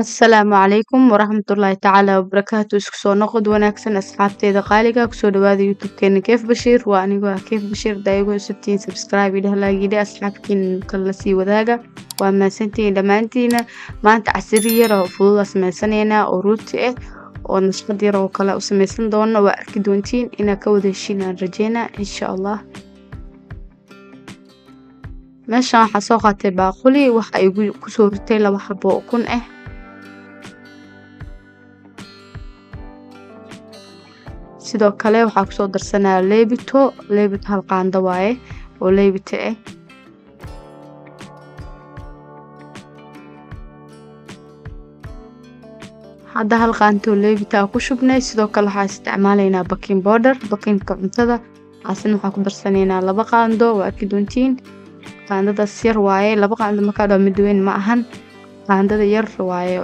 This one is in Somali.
Asalaamu calaykum waraxmatullaahi tacaala wabarakaatu isku soo noqod wanaagsan asxaabteeda qaaliga kusoo dhawaada youtube-keena Keef Bashiir waa anigoo ah Keef Bashiir daayigo sabtiin subscribe idhaha laagidha asxaabtiin kala sii wadaaga waa mahadsantihiin dhammaantiina maanta casiri yar oo fudud aan samaysanayna oo rooti ah oo nashqad yar oo kale u samaysan doona waa arki doontiin inaad ka wada heshiin aan rajeynaa insha Allah meeshaan waxaa soo qaatay baaquli waxa ay kusoo ritay 2 xabo oo ukun ah sidoo kale waxaa kusoo darsanaa leebito hal qaando waaye oo leebito ah hadda hal qaando leebito ku shubnay sidoo kale waxaa isticmaalaynaa baking powder bakingka cuntada asna waxaa ku darsanaynaa 2 qaando waa arki doontiin qaandadaas yar waaye 2 qaando markaa mid weyn ma ahan qaandada yar waaye